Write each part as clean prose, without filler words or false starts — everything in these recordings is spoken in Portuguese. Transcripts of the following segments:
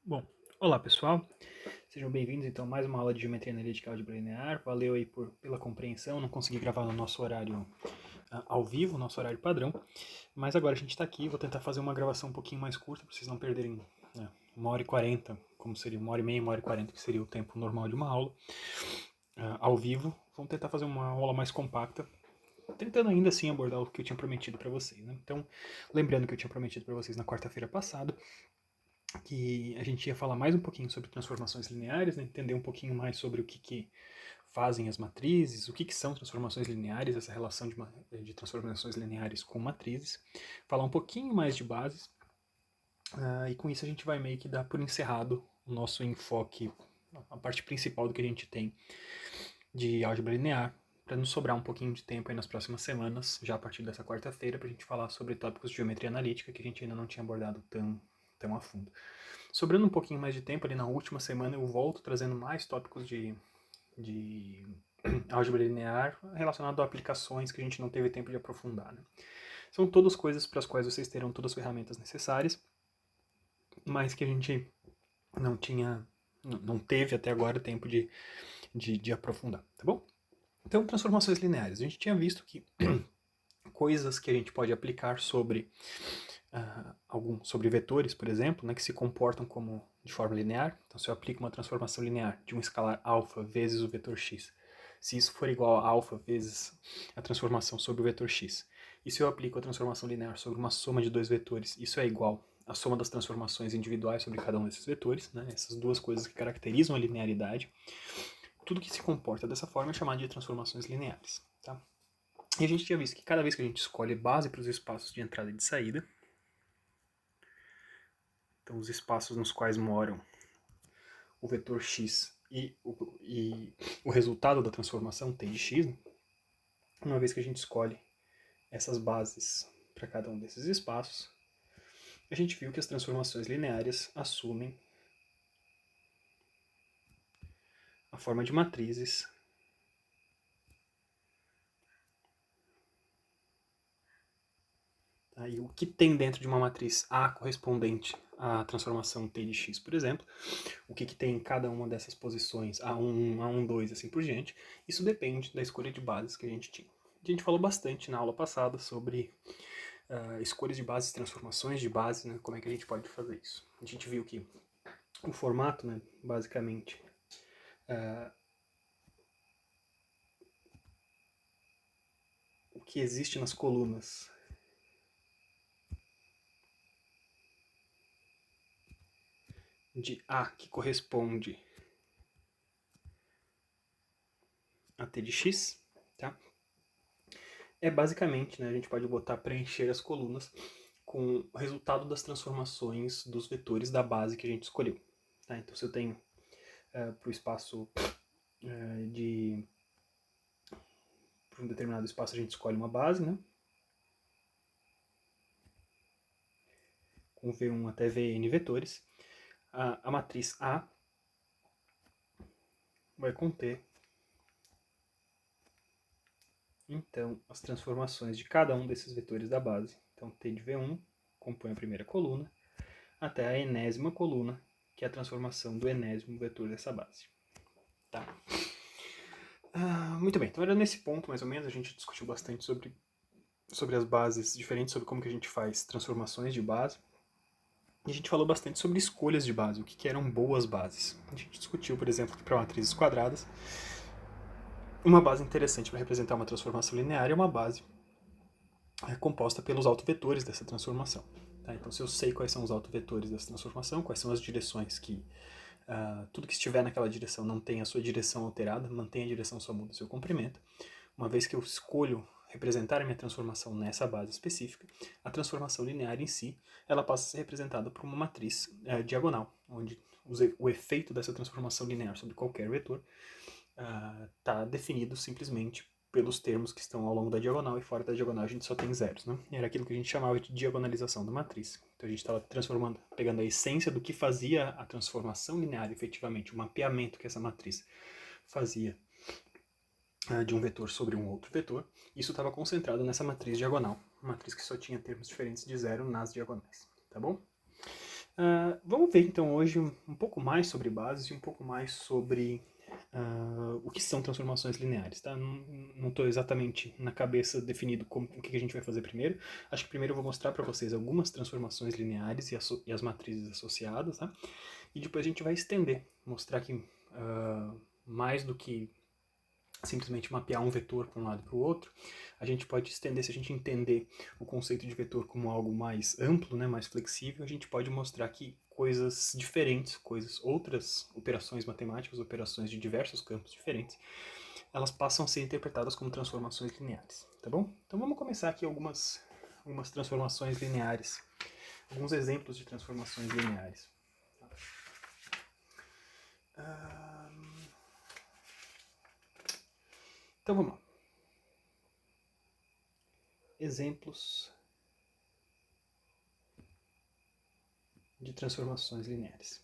Bom, olá pessoal, sejam bem-vindos então a mais uma aula de Geometria Analítica e Álgebra Linear. Valeu aí pela compreensão, não consegui gravar no nosso horário ao vivo, nosso horário padrão, mas agora a gente está aqui, vou tentar fazer uma gravação um pouquinho mais curta para vocês não perderem 1h40, como seria 1h30, 1h40, que seria o tempo normal de uma aula ao vivo. Vamos tentar fazer uma aula mais compacta, tentando ainda assim abordar o que eu tinha prometido para vocês, né? Então, lembrando que eu tinha prometido para vocês na quarta-feira passada, que a gente ia falar mais um pouquinho sobre transformações lineares, né? Entender um pouquinho mais sobre o que fazem as matrizes, o que são transformações lineares, essa relação de transformações lineares com matrizes, falar um pouquinho mais de bases, e com isso a gente vai meio que dar por encerrado o nosso enfoque, a parte principal do que a gente tem de álgebra linear, para nos sobrar um pouquinho de tempo aí nas próximas semanas, já a partir dessa quarta-feira, para a gente falar sobre tópicos de geometria analítica que a gente ainda não tinha abordado tão a fundo. Sobrando um pouquinho mais de tempo, ali na última semana eu volto trazendo mais tópicos de álgebra linear relacionado a aplicações que a gente não teve tempo de aprofundar. Né? São todas coisas para as quais vocês terão todas as ferramentas necessárias, mas que a gente não teve até agora tempo de aprofundar, tá bom? Então, transformações lineares. A gente tinha visto que coisas que a gente pode aplicar sobre sobre vetores, por exemplo, né, que se comportam como de forma linear. Então, se eu aplico uma transformação linear de um escalar alfa vezes o vetor x, se isso for igual a alfa vezes a transformação sobre o vetor x, e se eu aplico a transformação linear sobre uma soma de dois vetores, isso é igual à soma das transformações individuais sobre cada um desses vetores, né, essas duas coisas que caracterizam a linearidade. Tudo que se comporta dessa forma é chamado de transformações lineares. Tá? E a gente tinha visto que cada vez que a gente escolhe base para os espaços de entrada e de saída, então os espaços nos quais moram o vetor x e o resultado da transformação t de x, né? Uma vez que a gente escolhe essas bases para cada um desses espaços, a gente viu que as transformações lineares assumem a forma de matrizes e o que tem dentro de uma matriz A correspondente à transformação t de x, por exemplo, o que tem em cada uma dessas posições, A1, A1, 2, assim por diante, isso depende da escolha de bases que a gente tinha. A gente falou bastante na aula passada sobre escolhas de bases, transformações de bases, né, como é que a gente pode fazer isso. A gente viu que o formato, né, basicamente, o que existe nas colunas de A, que corresponde a T de X, tá? É basicamente, né, a gente pode botar preencher as colunas com o resultado das transformações dos vetores da base que a gente escolheu. Tá? Então, se eu tenho para o espaço para um determinado espaço a gente escolhe uma base, né? Com V1 até Vn vetores. A matriz A vai conter, então, as transformações de cada um desses vetores da base. Então, T de V1 compõe a primeira coluna, até a enésima coluna, que é a transformação do enésimo vetor dessa base. Tá? Muito bem, então era nesse ponto, mais ou menos, a gente discutiu bastante sobre as bases diferentes, sobre como que a gente faz transformações de base. E a gente falou bastante sobre escolhas de base, o que eram boas bases. A gente discutiu, por exemplo, que para matrizes quadradas, uma base interessante para representar uma transformação linear é uma base composta pelos autovetores dessa transformação. Tá? Então, se eu sei quais são os autovetores dessa transformação, quais são as direções que tudo que estiver naquela direção não tem a sua direção alterada, mantém a direção, só muda o seu comprimento. Uma vez que eu escolho representar a minha transformação nessa base específica, a transformação linear em si, ela passa a ser representada por uma matriz diagonal, onde o efeito dessa transformação linear sobre qualquer vetor está definido simplesmente pelos termos que estão ao longo da diagonal, e fora da diagonal a gente só tem zeros. Né? Era aquilo que a gente chamava de diagonalização da matriz. Então a gente estava transformando, pegando a essência do que fazia a transformação linear, efetivamente, o mapeamento que essa matriz fazia de um vetor sobre um outro vetor. Isso estava concentrado nessa matriz diagonal, uma matriz que só tinha termos diferentes de zero nas diagonais. Tá bom? Vamos ver então hoje um pouco mais sobre bases e um pouco mais sobre o que são transformações lineares, tá? Não estou exatamente na cabeça definido o que a gente vai fazer primeiro. Acho que primeiro eu vou mostrar para vocês algumas transformações lineares e as matrizes associadas, tá? E depois a gente vai estender, mostrar que mais do que simplesmente mapear um vetor para um lado e para o outro, a gente pode estender, se a gente entender o conceito de vetor como algo mais amplo, né, mais flexível, a gente pode mostrar que coisas diferentes, outras operações matemáticas, operações de diversos campos diferentes, elas passam a ser interpretadas como transformações lineares, tá bom? Então vamos começar aqui algumas transformações lineares, alguns exemplos de transformações lineares. Então vamos lá. Exemplos de transformações lineares.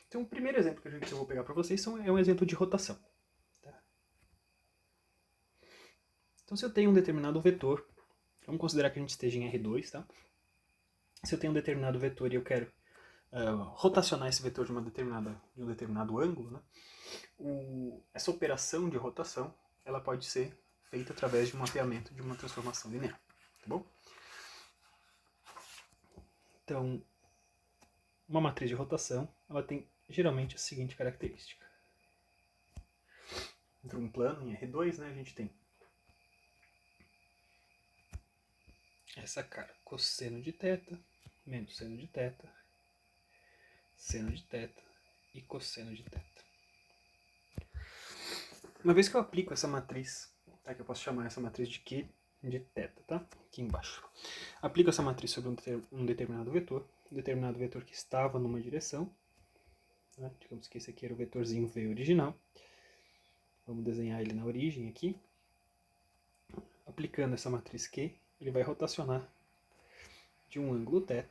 Então, o primeiro exemplo que eu vou pegar para vocês é um exemplo de rotação. Tá? Então, se eu tenho um determinado vetor, vamos considerar que a gente esteja em R2, tá? Se eu tenho um determinado vetor e eu quero rotacionar esse vetor de um determinado ângulo, né? Essa operação de rotação ela pode ser feita através de um mapeamento de uma transformação linear. Tá bom? Então, uma matriz de rotação ela tem geralmente a seguinte característica. Entre um plano em R2, né, a gente tem essa cara cosseno de θ menos seno de θ, seno de θ e cosseno de θ. Uma vez que eu aplico essa matriz, tá, que eu posso chamar essa matriz de Q de θ, tá? Aqui embaixo. Aplico essa matriz sobre um determinado vetor que estava numa direção, né? Digamos que esse aqui era o vetorzinho V original. Vamos desenhar ele na origem aqui. Aplicando essa matriz Q, ele vai rotacionar de um ângulo θ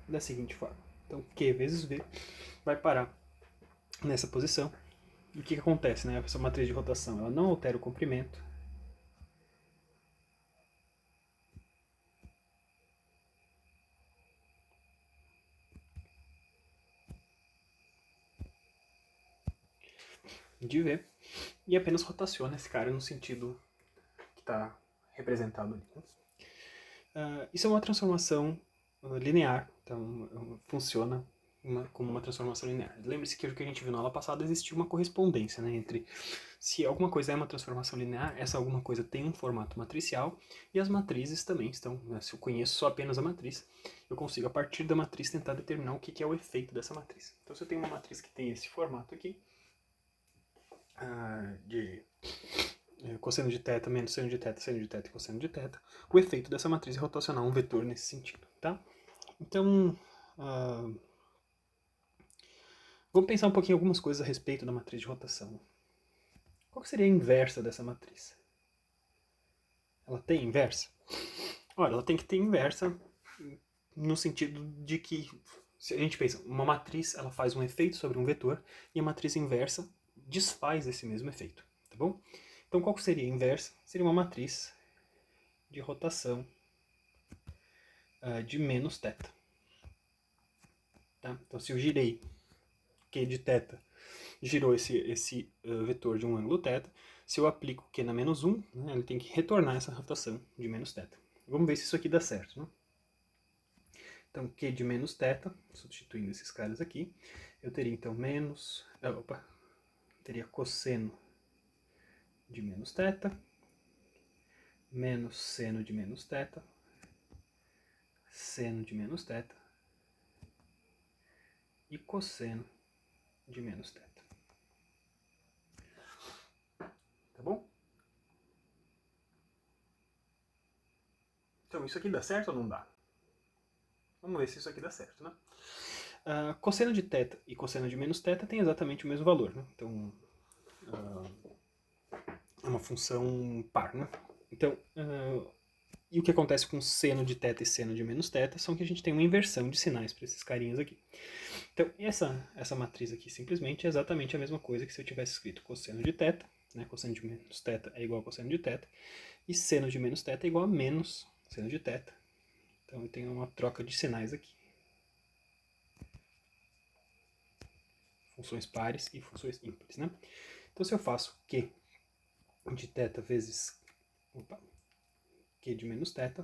da seguinte forma. Então, Q vezes V vai parar nessa posição. E o que acontece, né? Essa matriz de rotação ela não altera o comprimento. De V. E apenas rotaciona esse cara no sentido que está representado ali. Isso é uma transformação linear, então funciona como uma transformação linear. Lembre-se que o que a gente viu na aula passada existia uma correspondência, né, entre se alguma coisa é uma transformação linear, essa alguma coisa tem um formato matricial, e as matrizes também estão, né, se eu conheço só apenas a matriz, eu consigo a partir da matriz tentar determinar o que é o efeito dessa matriz. Então se eu tenho uma matriz que tem esse formato aqui, de cosseno de θ menos seno de θ, seno de θ e cosseno de θ, o efeito dessa matriz é rotacionar um vetor nesse sentido, tá? Então, vamos pensar um pouquinho algumas coisas a respeito da matriz de rotação. Qual seria a inversa dessa matriz? Ela tem inversa? Ora, ela tem que ter inversa no sentido de que, se a gente pensa, uma matriz ela faz um efeito sobre um vetor e a matriz inversa desfaz esse mesmo efeito, tá bom? Então, qual seria a inversa? Seria uma matriz de rotação de menos θ. Tá? Então, se eu girei Q de θ, girou esse vetor de um ângulo θ, se eu aplico Q na menos 1, né, ele tem que retornar essa rotação de menos θ. Vamos ver se isso aqui dá certo. Né? Então, Q de menos θ, substituindo esses caras aqui, eu teria então teria cosseno de menos θ, menos seno de menos θ, seno de menos θ e cosseno de menos θ. Tá bom? Então, isso aqui dá certo ou não dá? Vamos ver se isso aqui dá certo, né? Cosseno de θ e cosseno de menos θ tem exatamente o mesmo valor, né? Então, é uma função par, né? Então, e o que acontece com seno de θ e seno de menos θ são que a gente tem uma inversão de sinais para esses carinhas aqui. Então, essa matriz aqui simplesmente é exatamente a mesma coisa que se eu tivesse escrito cosseno de θ, né? Cosseno de menos θ é igual a cosseno de θ, e seno de menos θ é igual a menos seno de θ. Então eu tenho uma troca de sinais aqui. Funções pares e funções ímpares, né? Então se eu faço Q de θ vezes Q de menos θ,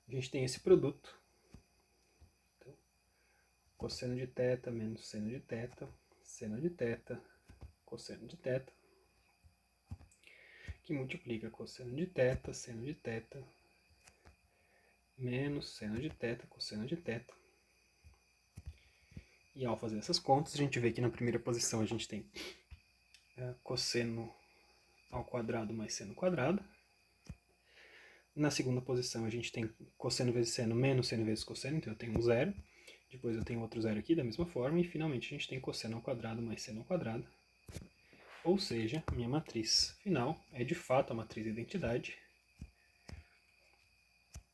a gente tem esse produto. Então, cosseno de θ menos seno de θ, seno de θ, cosseno de θ, que multiplica cosseno de θ, seno de θ, menos seno de θ, cosseno de θ. E ao fazer essas contas, a gente vê que na primeira posição a gente tem cosseno ao quadrado mais seno quadrado. Na segunda posição a gente tem cosseno vezes seno menos seno vezes cosseno, então eu tenho um zero. Depois eu tenho outro zero aqui da mesma forma. E finalmente a gente tem cosseno ao quadrado mais seno ao quadrado. Ou seja, minha matriz final é de fato a matriz identidade.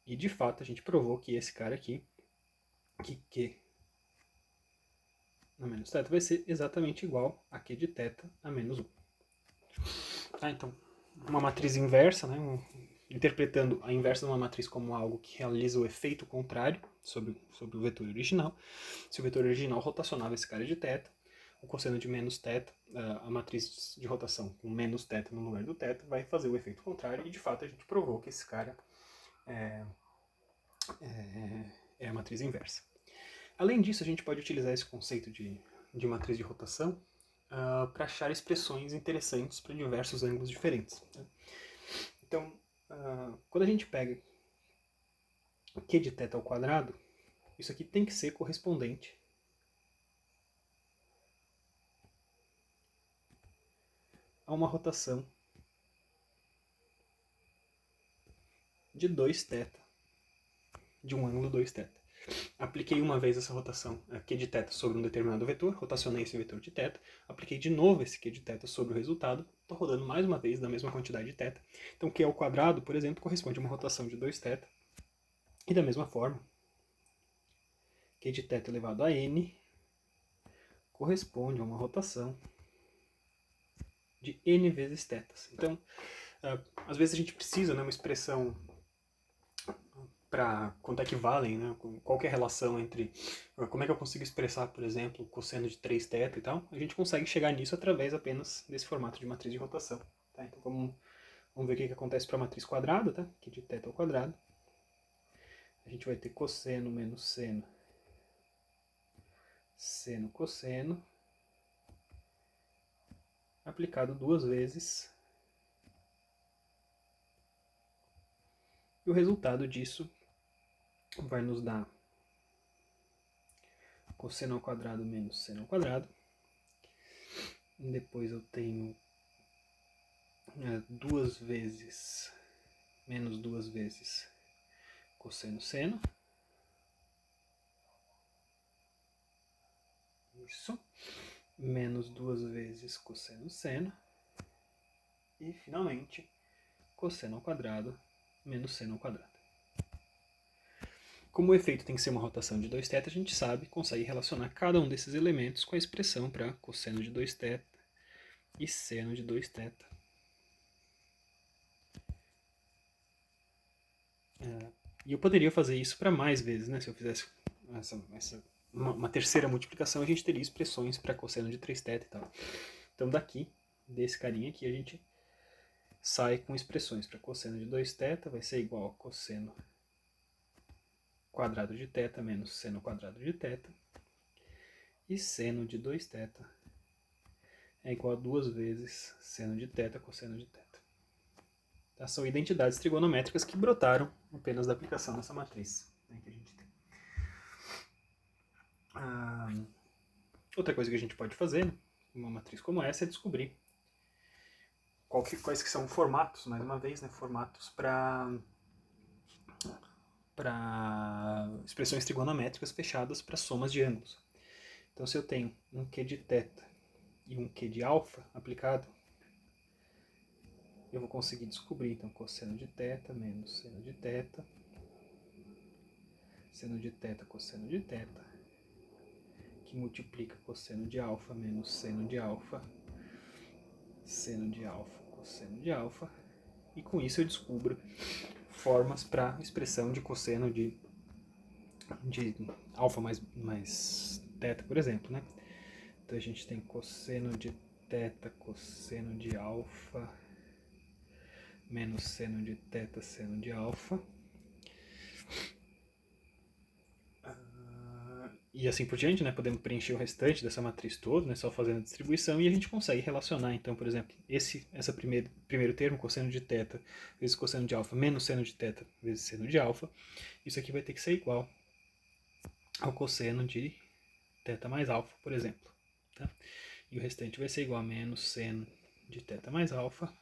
E de fato a gente provou que esse cara aqui, que Q na menos θ, vai ser exatamente igual a Q de θ a menos 1. Então, uma matriz inversa, né, interpretando a inversa de uma matriz como algo que realiza o efeito contrário sobre o vetor original. Se o vetor original rotacionava esse cara de θ, o cosseno de menos θ, a matriz de rotação com menos θ no lugar do θ, vai fazer o efeito contrário, e de fato a gente provou que esse cara é a matriz inversa. Além disso, a gente pode utilizar esse conceito de matriz de rotação para achar expressões interessantes para diversos ângulos diferentes. Né? Então, quando a gente pega Q de θ ao quadrado, isso aqui tem que ser correspondente a uma rotação de 2θ, de um ângulo 2θ. Apliquei uma vez essa rotação Q de θ sobre um determinado vetor, rotacionei esse vetor de θ, apliquei de novo esse Q de θ sobre o resultado, estou rodando mais uma vez da mesma quantidade de θ. Então Q ao quadrado, por exemplo, corresponde a uma rotação de 2θ. E da mesma forma, Q de θ elevado a n corresponde a uma rotação de n vezes θ. Então, às vezes a gente precisa, né, uma expressão para quanto é que valem, né? Qual que é a relação entre como é que eu consigo expressar, por exemplo, o cosseno de 3θ e tal. A gente consegue chegar nisso através apenas desse formato de matriz de rotação. Tá? Então vamos ver o que acontece para a matriz quadrada, tá? Que de θ ao quadrado. A gente vai ter cosseno menos seno, seno cosseno, aplicado duas vezes. E o resultado disso vai nos dar cosseno ao quadrado menos seno ao quadrado. Depois eu tenho duas vezes, menos duas vezes cosseno seno. Isso. Menos duas vezes cosseno seno. E, finalmente, cosseno ao quadrado menos seno ao quadrado. Como o efeito tem que ser uma rotação de 2θ, a gente sabe, consegue relacionar cada um desses elementos com a expressão para cosseno de 2θ e seno de 2θ. E eu poderia fazer isso para mais vezes, né? Se eu fizesse uma terceira multiplicação, a gente teria expressões para cosseno de 3θ e tal. Então daqui, desse carinha aqui, a gente sai com expressões para cosseno de 2θ, vai ser igual a cosseno quadrado de θ menos seno quadrado de θ. E seno de 2θ é igual a duas vezes seno de θ cosseno de θ. Tá? São identidades trigonométricas que brotaram apenas da aplicação dessa matriz, né, que a gente tem. Outra coisa que a gente pode fazer, né, uma matriz como essa, é descobrir quais que são formatos, mais uma vez, né, formatos para expressões trigonométricas fechadas para somas de ângulos. Então, se eu tenho um Q de θ e um Q de alfa aplicado, eu vou conseguir descobrir, então, cosseno de θ menos seno de θ, seno de θ cosseno de θ, que multiplica cosseno de alfa menos seno de alfa, seno de alfa, cosseno de alfa. E com isso eu descubro formas para expressão de cosseno de alfa mais teta, por exemplo, né? Então a gente tem cosseno de teta, cosseno de alfa, menos seno de teta, seno de alfa. E assim por diante, né? Podemos preencher o restante dessa matriz toda, né? Só fazendo a distribuição, e a gente consegue relacionar, então, por exemplo, essa primeiro termo, cosseno de teta vezes cosseno de alfa, menos seno de teta vezes seno de alfa. Isso aqui vai ter que ser igual ao cosseno de teta mais alfa, por exemplo. Tá? E o restante vai ser igual a menos seno de teta mais alfa,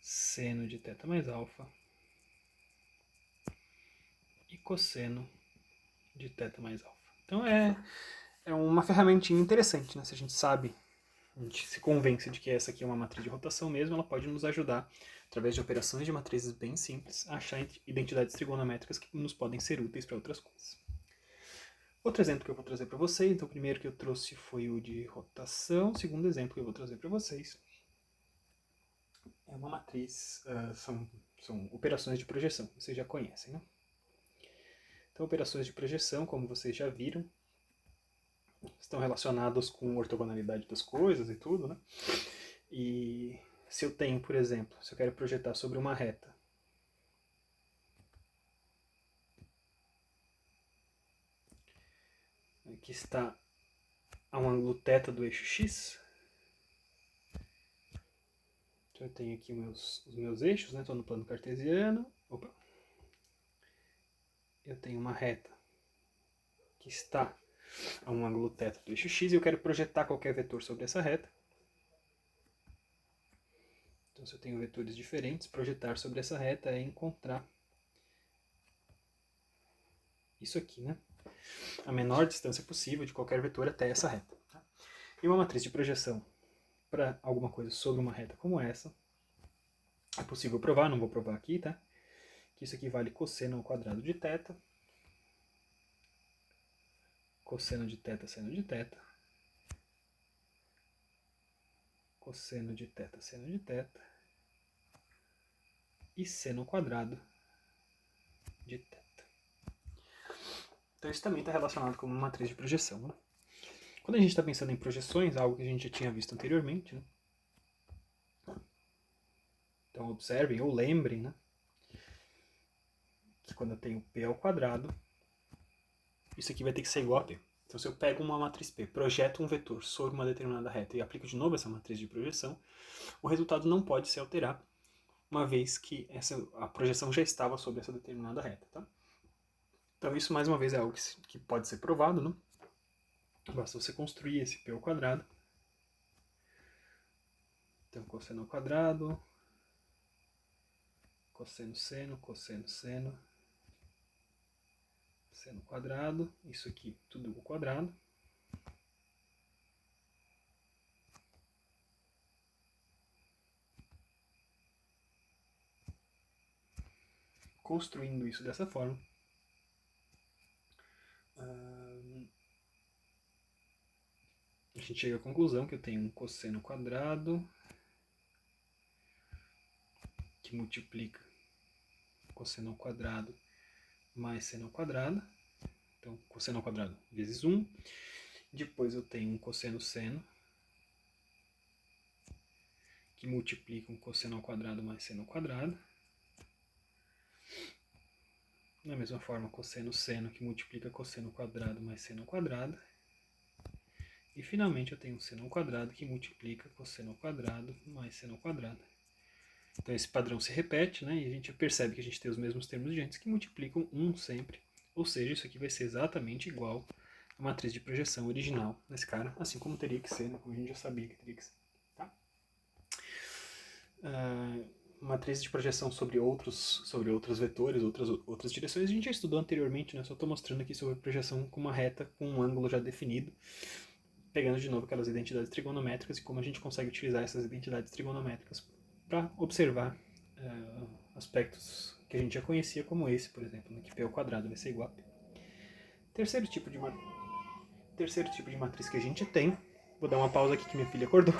seno de teta mais alfa e cosseno de teta mais alfa. Então é uma ferramentinha interessante, né? Se a gente sabe, a gente se convence de que essa aqui é uma matriz de rotação mesmo, ela pode nos ajudar, através de operações de matrizes bem simples, a achar identidades trigonométricas que nos podem ser úteis para outras coisas. Outro exemplo que eu vou trazer para vocês, então o primeiro que eu trouxe foi o de rotação, o segundo exemplo que eu vou trazer para vocês é uma matriz, são operações de projeção, vocês já conhecem, né? Então, operações de projeção, como vocês já viram, estão relacionadas com ortogonalidade das coisas e tudo, né? E se eu tenho, por exemplo, se eu quero projetar sobre uma reta que está a um ângulo θ do eixo x, então eu tenho aqui os meus eixos, né? Estou no plano cartesiano. Opa. Eu tenho uma reta que está a um ângulo θ do eixo x e eu quero projetar qualquer vetor sobre essa reta. Então, se eu tenho vetores diferentes, projetar sobre essa reta é encontrar isso aqui, né? A menor distância possível de qualquer vetor até essa reta. Tá? E uma matriz de projeção para alguma coisa sobre uma reta como essa, é possível provar, não vou provar aqui, tá? Que isso aqui vale cosseno ao quadrado de θ, cosseno de θ, seno de θ, cosseno de θ, seno de θ, e seno ao quadrado de θ. Então isso também está relacionado com uma matriz de projeção, né? Quando a gente está pensando em projeções, algo que a gente já tinha visto anteriormente, né? Então observem ou lembrem, né? Que quando eu tenho P ao quadrado, isso aqui vai ter que ser igual a P. Então se eu pego uma matriz P, projeto um vetor sobre uma determinada reta e aplico de novo essa matriz de projeção, o resultado não pode se alterar, uma vez que a projeção já estava sobre essa determinada reta. Tá? Então isso mais uma vez é algo que pode ser provado, né? Basta você construir esse P ao quadrado. Então cosseno ao quadrado, cosseno seno, cosseno seno, seno quadrado, isso aqui tudo ao quadrado. Construindo isso dessa forma, a gente chega à conclusão que eu tenho um cosseno quadrado que multiplica cosseno ao quadrado mais seno ao quadrado. Então, cosseno ao quadrado vezes 1. Depois eu tenho um cosseno seno que multiplica um cosseno ao quadrado mais seno ao quadrado. Da mesma forma, cosseno seno que multiplica cosseno ao quadrado mais seno ao quadrado. E finalmente eu tenho um seno ao quadrado que multiplica cosseno ao quadrado mais seno ao quadrado. Então esse padrão se repete, né? E a gente percebe que a gente tem os mesmos termos de antes que multiplicam 1 sempre. Ou seja, isso aqui vai ser exatamente igual à matriz de projeção original nesse cara, assim como teria que ser, né? Como a gente já sabia que teria que ser. Tá? Matriz de projeção sobre outros vetores, outras direções, a gente já estudou anteriormente, né? Só estou mostrando aqui sobre projeção com uma reta com um ângulo já definido, pegando de novo aquelas identidades trigonométricas e como a gente consegue utilizar essas identidades trigonométricas para observar aspectos que a gente já conhecia, como esse, por exemplo, né, que P ao quadrado vai ser igual a P. Terceiro tipo de matriz que a gente tem. Vou dar uma pausa aqui que minha filha acordou.